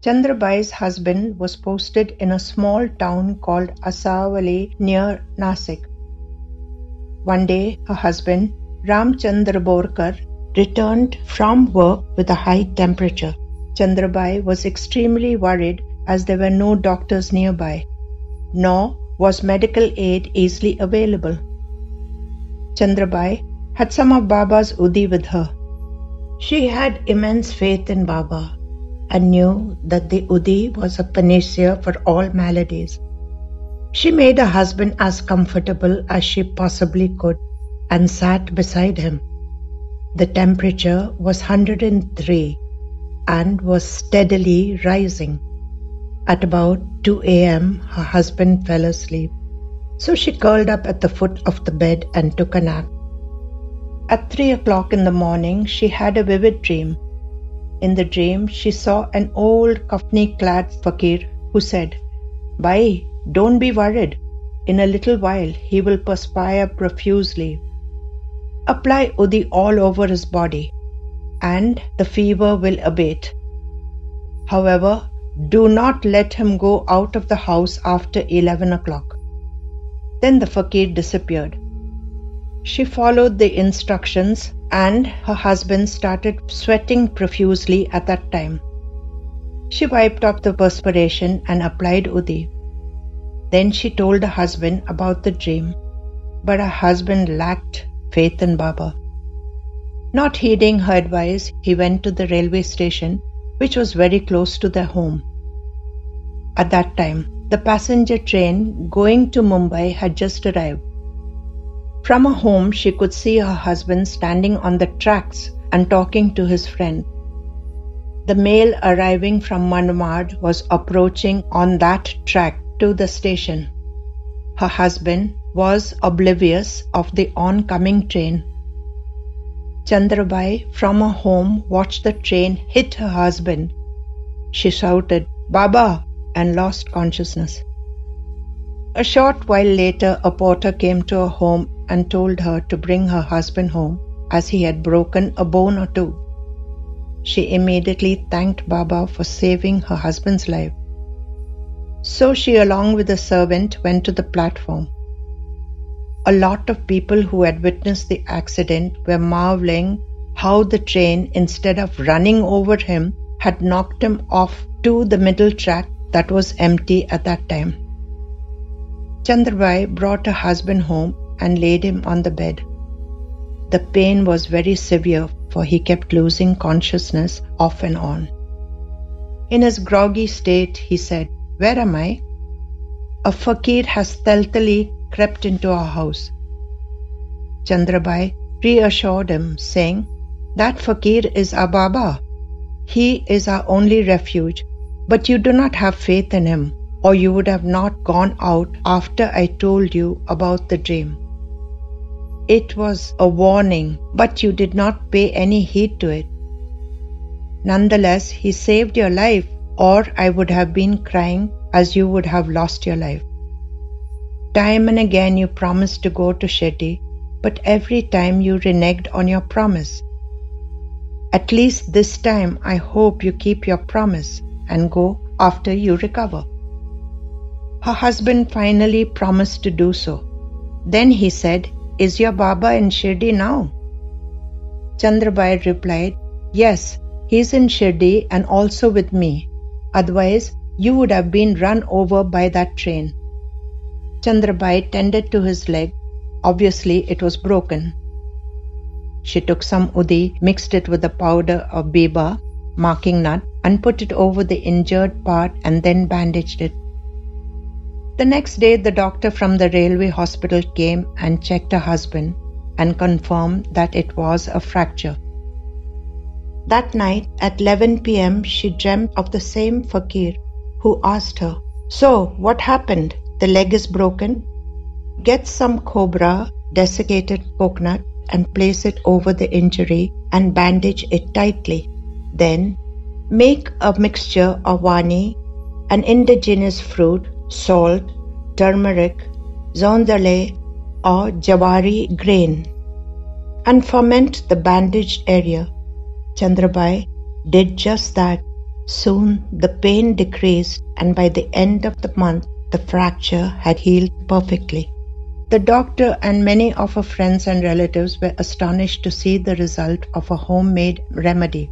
Chandrabai's husband was posted in a small town called Asavali near Nasik. One day, her husband, Ramchandra, returned from work with a high temperature. Chandrabai was extremely worried as there were no doctors nearby, nor was medical aid easily available. Chandrabai had some of Baba's Udi with her. She had immense faith in Baba and knew that the Udi was a panacea for all maladies. She made her husband as comfortable as she possibly could and sat beside him. The temperature was 103 and was steadily rising. At about 2 a.m., her husband fell asleep, so she curled up at the foot of the bed and took a nap. At 3 o'clock in the morning, she had a vivid dream. In the dream, she saw an old kafni-clad fakir who said, "Bhai, don't be worried. In a little while, he will perspire profusely. Apply Udi all over his body, and the fever will abate. However, do not let him go out of the house after 11 o'clock. Then the fakir disappeared. She followed the instructions and her husband started sweating profusely at that time. She wiped off the perspiration and applied Udi. Then she told her husband about the dream, but her husband lacked faith in Baba. Not heeding her advice, he went to the railway station, which was very close to their home. At that time, the passenger train going to Mumbai had just arrived. From her home, she could see her husband standing on the tracks and talking to his friend. The mail arriving from Manmad was approaching on that track to the station. Her husband was oblivious of the oncoming train. Chandrabai from her home watched the train hit her husband. She shouted, "Baba!" and lost consciousness. A short while later, a porter came to her home and told her to bring her husband home as he had broken a bone or two. She immediately thanked Baba for saving her husband's life. So she, along with the servant, went to the platform. A lot of people who had witnessed the accident were marveling how the train, instead of running over him, had knocked him off to the middle track that was empty at that time. Chandrabai brought her husband home and laid him on the bed. The pain was very severe, for he kept losing consciousness off and on. In his groggy state, he said, "Where am I?" "A fakir has stealthily crept into our house." Chandrabai reassured him, saying, "That fakir is our Baba. He is our only refuge, but you do not have faith in him, or you would have not gone out after I told you about the dream. It was a warning, but you did not pay any heed to it. Nonetheless, he saved your life, or I would have been crying as you would have lost your life. Time and again you promised to go to Shirdi, but every time you reneged on your promise. At least this time I hope you keep your promise and go after you recover." Her husband finally promised to do so. Then he said, "Is your Baba in Shirdi now?" Chandrabai replied, "Yes, he is in Shirdi and also with me. Otherwise, you would have been run over by that train." Chandrabai tended to his leg. Obviously, it was broken. She took some Udi, mixed it with a powder of biba, marking nut, and put it over the injured part and then bandaged it. The next day, the doctor from the railway hospital came and checked her husband and confirmed that it was a fracture. That night at 11 p.m., she dreamt of the same fakir who asked her, "So, what happened? The leg is broken? Get some cobra, desiccated coconut, and place it over the injury and bandage it tightly. Then, make a mixture of wani, an indigenous fruit, salt, turmeric, zondale or jawari grain, and ferment the bandaged area." Chandrabai did just that, Soon the pain decreased, and by the end of the month, the fracture had healed perfectly. The doctor and many of her friends and relatives were astonished to see the result of a homemade remedy.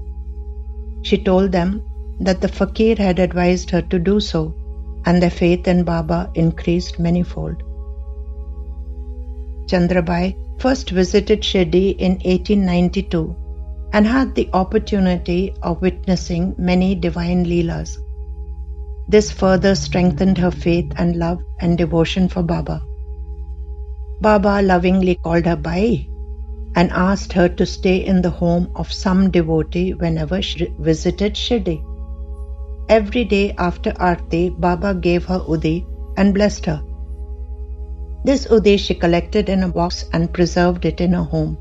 She told them that the fakir had advised her to do so, and their faith in Baba increased manyfold. Chandrabai first visited Shirdi in 1892 and had the opportunity of witnessing many divine Leelas. This further strengthened her faith and love and devotion for Baba. Baba lovingly called her Bai and asked her to stay in the home of some devotee whenever she visited Shirdi. Every day after Aarti, Baba gave her Udi and blessed her. This Udi she collected in a box and preserved it in her home.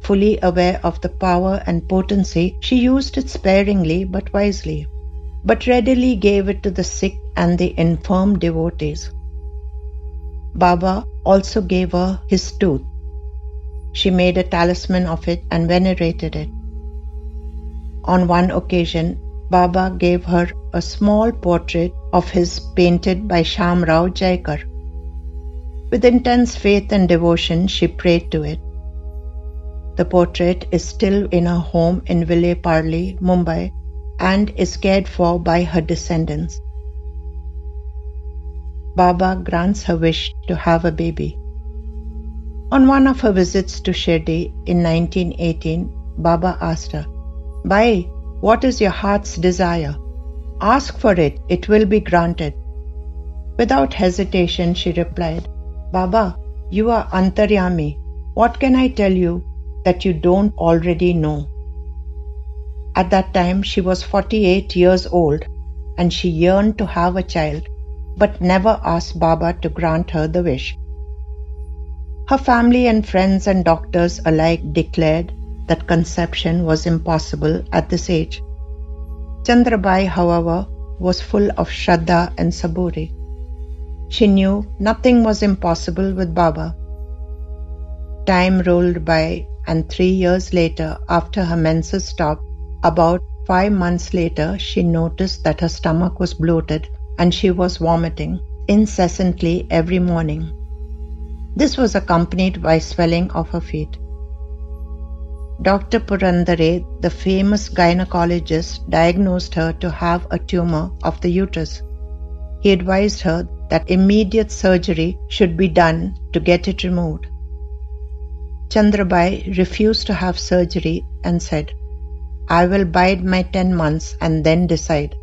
Fully aware of the power and potency, she used it sparingly but wisely, but readily gave it to the sick and the infirm devotees. Baba also gave her his tooth. She made a talisman of it and venerated it. On one occasion, Baba gave her a small portrait of his painted by Shamrao Jaikar. With intense faith and devotion, she prayed to it. The portrait is still in her home in Ville Parli, Mumbai, and is cared for by her descendants. Baba grants her wish to have a baby. On one of her visits to Shirdi in 1918, Baba asked her, "Bai, what is your heart's desire? Ask for it, it will be granted." Without hesitation, she replied, "Baba, you are Antaryami. What can I tell you that you don't already know?" At that time, she was 48 years old and she yearned to have a child, but never asked Baba to grant her the wish. Her family and friends and doctors alike declared that conception was impossible at this age. Chandrabai, however, was full of Shraddha and Saburi. She knew nothing was impossible with Baba. Time rolled by, and 3 years later, after her menses stopped, about 5 months later, she noticed that her stomach was bloated and she was vomiting incessantly every morning. This was accompanied by swelling of her feet. Dr. Purandare, the famous gynecologist, diagnosed her to have a tumor of the uterus. He advised her that immediate surgery should be done to get it removed. Chandrabai refused to have surgery and said, "I will bide my 10 months and then decide."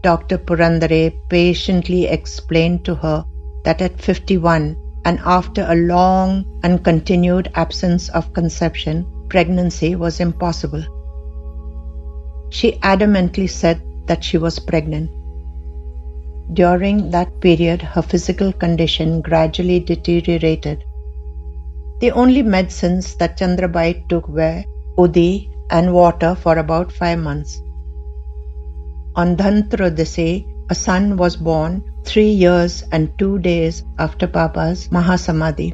Dr. Purandare patiently explained to her that at 51 and after a long and continued absence of conception, pregnancy was impossible. She adamantly said that she was pregnant. During that period, her physical condition gradually deteriorated. The only medicines that Chandrabai took were Udi and water for about 5 months. On Dhantrodasi, a son was born 3 years and 2 days after Baba's MahaSamadhi.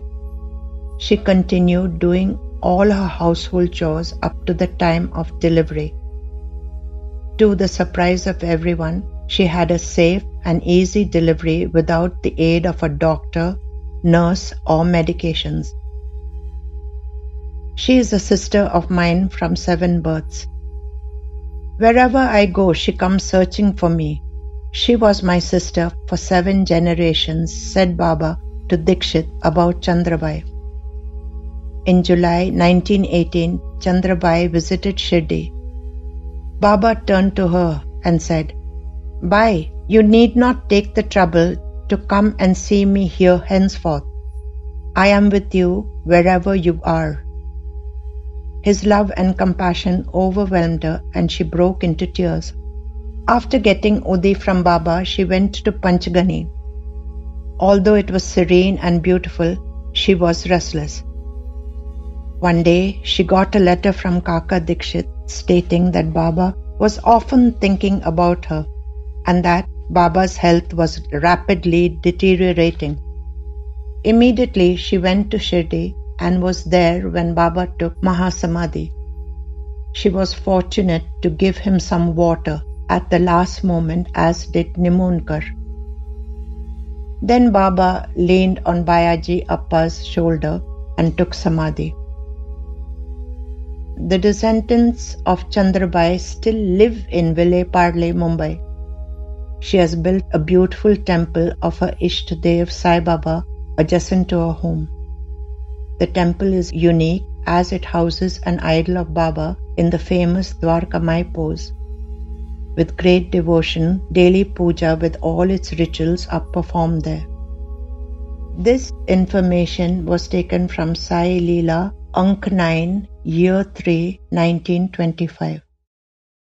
She continued doing all her household chores up to the time of delivery. To the surprise of everyone, she had a safe and easy delivery without the aid of a doctor, nurse, or medications. She is a sister of mine from 7 births. Wherever I go, she comes searching for me. She was my sister for 7 generations, said Baba to Dixit about Chandrabai. In July 1918, Chandrabai visited Shirdi. Baba turned to her and said, "Bai, you need not take the trouble to come and see me here henceforth. I am with you wherever you are." His love and compassion overwhelmed her and she broke into tears. After getting Udi from Baba, she went to Panchgani. Although it was serene and beautiful, she was restless. One day, she got a letter from Kaka Dixit stating that Baba was often thinking about her and that Baba's health was rapidly deteriorating. Immediately, she went to Shirdi and was there when Baba took MahaSamadhi. She was fortunate to give him some water at the last moment, as did Nimunkar. Then Baba leaned on Bayaji Appa's shoulder and took Samadhi. The descendants of Chandrabai still live in Vile Parle, Mumbai. She has built a beautiful temple of her Ishtadev Sai Baba adjacent to her home. The temple is unique as it houses an idol of Baba in the famous Dwarkamai pose. With great devotion, daily puja with all its rituals are performed there. This information was taken from Sai Leela, Ank 9, Year 3, 1925.